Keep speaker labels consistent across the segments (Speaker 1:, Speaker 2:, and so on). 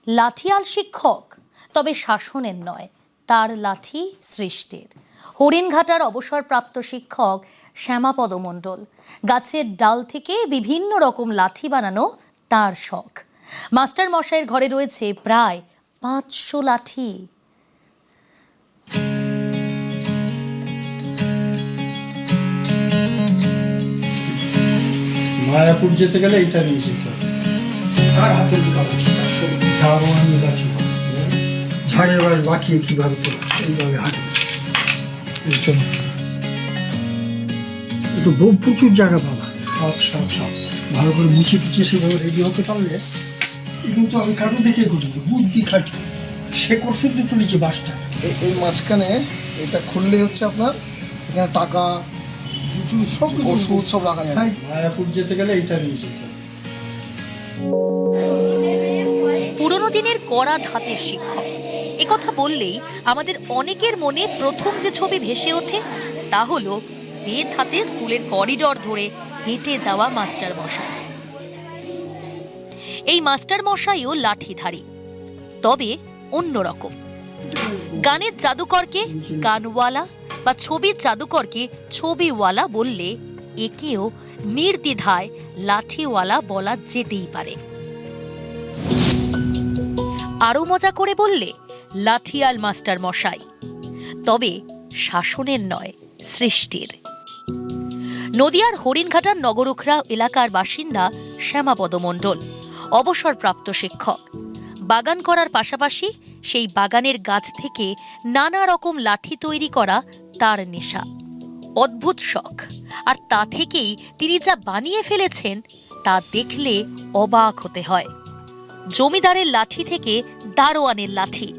Speaker 1: লাঠিয়াল শিক্ষক, তবে শাসনের নয়, তার লাঠি সৃষ্টির। হরিণঘাটার অবসরপ্রাপ্ত শিক্ষক শ্যামাপদ মণ্ডল। গাছের ডাল থেকে বিভিন্ন রকম লাঠি বানানো তার শখ। মাস্টার মশাইয়ের ঘরে রয়েছে প্রায় 500 লাঠি।
Speaker 2: মায়াপুর যেতে গেলে এইটা নিয়ে যেতে হবে।
Speaker 3: তার হাতে দারোয়ানি লাঠি, ঝাড়ের বাস বাঁকিয়ে কিভাবে এইভাবে হাঁটে। একটু প্রচুর জায়গা পাবা, সব ভালো করে মুছে টুচে সেভাবে রেডি হতে পারলে। কিন্তু আমি কারো দেখে করিনি, বুদ্ধি খাটি শেকড় শুদ্ধ তুলেছি বাসটা।
Speaker 4: এই মাঝখানে এটা খুললে হচ্ছে আপনার এখানে টাকা
Speaker 3: সব
Speaker 4: ওষুধ সব রাখা যায়।
Speaker 2: মায়াপুর যেতে গেলে এইটা নিয়ে যেতে হবে।
Speaker 1: পুরনো দিনের কড়া ধাতের শিক্ষক, একথা বললেই আমাদের অনেকের মনে প্রথম যে ছবি ভেসে ওঠে তা হলো বেত হাতে স্কুলের করিডর ধরে হেঁটে যাওয়া মাস্টার মশাই। এই মাস্টার মশাইও লাঠিধারী, তবে অন্যরকম। গানের জাদুকরকে গানওয়ালা বা ছবির জাদুকরকে ছবিওয়ালা বললে একেও নির্দ্বিধায় লাঠিওয়ালা বলা যেতেই পারে। আরো মজা করে বললে লাঠিয়াল মাস্টার মশাই, তবে শাসনের নয়, সৃষ্টির। নদিয়ার হরিণঘাটার নগরুখরা এলাকার বাসিন্দা শ্যামাপদ মণ্ডল অবসরপ্রাপ্ত শিক্ষক। বাগান করার পাশাপাশি সেই বাগানের গাছ থেকে নানা রকম লাঠি তৈরি করা তার নেশা, অদ্ভুত শখ। আর তা থেকেই তিনি যা বানিয়ে ফেলেছেন তা দেখলে অবাক হতে হয়। জমিদারের লাঠি থেকে দারোয়ানের লাঠি,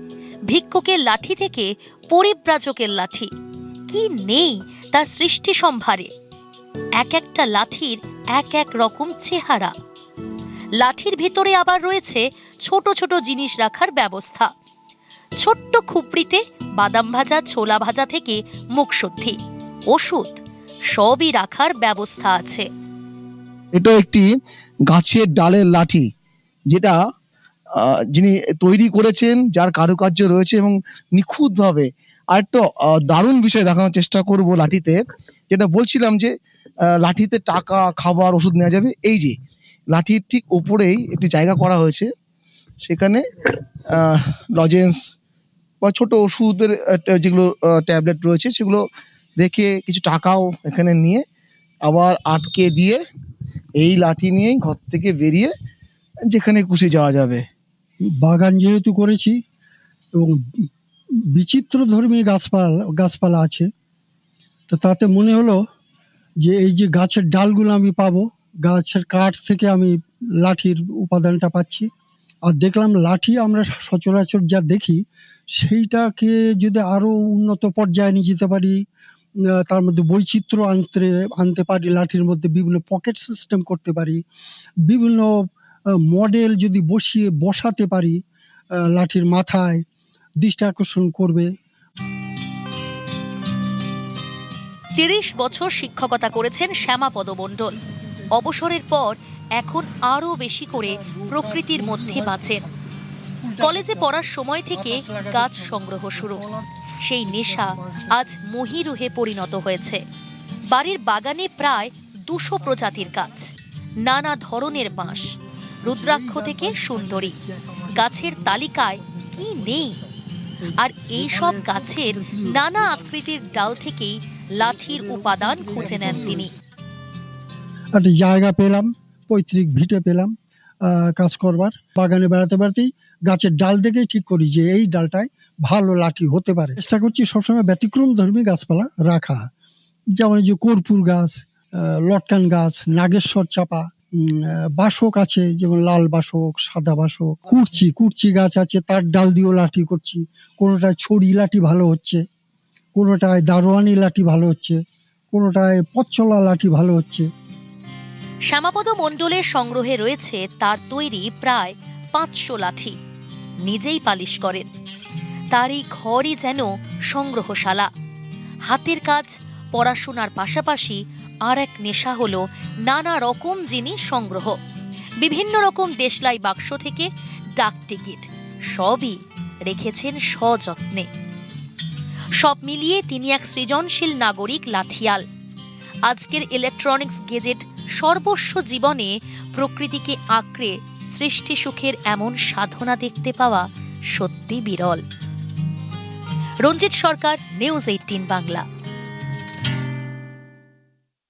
Speaker 1: ভিক্ষুকের লাঠি থেকে পরিব্রাজকের লাঠি, কি নেই তার সৃষ্টি সম্ভারে। এক একটা লাঠির এক এক রকম চেহারা। লাঠির ভিতরে আবার রয়েছে ছোট ছোট জিনিস রাখার ব্যবস্থা। ছোট্ট খুপড়িতে বাদাম ভাজা, ছোলা ভাজা থেকে মুখশুদ্ধি, ওষুধ সবই রাখার ব্যবস্থা আছে।
Speaker 5: এটা একটি গাছের ডালের লাঠি, যেটা যিনি তৈরি করেছেন, যার কারুকার্য রয়েছে এবং নিখুঁতভাবে। আর একটা দারুণ বিষয় দেখানোর চেষ্টা করব লাঠিতে, যেটা বলছিলাম যে লাঠিতে টাকা, খাবার, ওষুধ নেওয়া যাবে। এই যে লাঠির ঠিক ওপরেই একটি জায়গা করা হয়েছে, সেখানে লজেন্স বা ছোট ওষুধের যেগুলো ট্যাবলেট রয়েছে সেগুলো রেখে কিছু টাকাও এখানে নিয়ে আবার আটকে দিয়ে এই লাঠি নিয়েই ঘর থেকে বেরিয়ে যেখানে খুশি যাওয়া যাবে।
Speaker 3: বাগান যেহেতু করেছি এবং বিচিত্র ধর্মী গাছপালা আছে, তো তাতে মনে হলো যে এই যে গাছের ডালগুলো আমি পাবো, গাছের কাঠ থেকে আমি লাঠির উপাদানটা পাচ্ছি। আর দেখলাম লাঠি আমরা সচরাচর যা দেখি সেইটাকে যদি আরও উন্নত পর্যায়ে নিয়ে যেতে পারি, তার মধ্যে বৈচিত্র্য আনতে পারি, লাঠির মধ্যে বিভিন্ন পকেট সিস্টেম করতে পারি, বিভিন্ন মডেল যদি বসাতে পারি লাঠির মাথায়, দৃষ্টি আকর্ষণ করবে।
Speaker 1: 30 বছর শিক্ষকতা করেছেন শ্যামাপদ মণ্ডল। অবসরের পর এখন আরো বেশি করে প্রকৃতির মধ্যে বাঁচেন। কলেজে পড়ার সময় থেকে গাছ সংগ্রহ শুরু। সেই নেশা আজ মহিরুহে পরিণত হয়েছে। বাড়ির বাগানে প্রায় 200 প্রজাতির গাছ, নানা ধরনের বাঁশ, রুদ্রাক্ষ থেকে সুন্দরী। গাছের তালিকায় কি নেই। আর এই সব গাছের নানা আকৃতির ডাল থেকেই লাঠির উপাদান খুঁজে নেন তিনি।
Speaker 3: একটা জায়গা পেলাম, পৈতৃক ভিটে পেলাম কাজ করবার। বাগানে বেড়াতে বেড়াতেই গাছের ডাল দেখেই ঠিক করি যে এই ডালটায় ভালো লাঠি হতে পারে। চেষ্টা করছি সবসময় ব্যতিক্রম ধর্মী গাছপালা রাখা, যেমন এই যে কর্পূর গাছ, লটকান গাছ, নাগেশ্বর চাপা, বাসক আছে, যেমন লাল বাসক, সাদা বাসক, কুরচি গাছ আছে, তার ডাল দিয়েও লাঠি করছি। কোনোটায় ছড়ি লাঠি ভালো হচ্ছে, কোনোটায় দারোয়ানি লাঠি ভালো হচ্ছে, কোনোটায় পচ্চলা লাঠি ভালো হচ্ছে।
Speaker 1: শ্যামাপদ মণ্ডলের সংগ্রহে রয়েছে তার তৈরি প্রায় 500 লাঠি। নিজেই পালিশ করেন। তার এই ঘরই যেন সংগ্রহশালা। হাতের কাজ, পড়াশোনার পাশাপাশি আর এক নেশা হলো নানা রকম জিনিস সংগ্রহ। বিভিন্ন রকম দেশলাই বাক্স থেকে ডাক টিকিট সবই রেখেছেন সযত্নে। সব মিলিয়ে তিনি এক সৃজনশীল নাগরিক লাঠিয়াল। আজকের ইলেকট্রনিক্স গেজেট সর্বস্ব জীবনে প্রকৃতিকে আঁকড়ে সৃষ্টি সুখের এমন সাধনা দেখতে পাওয়া সত্যি বিরল। রঞ্জিত সরকার, নিউজ 18 বাংলা।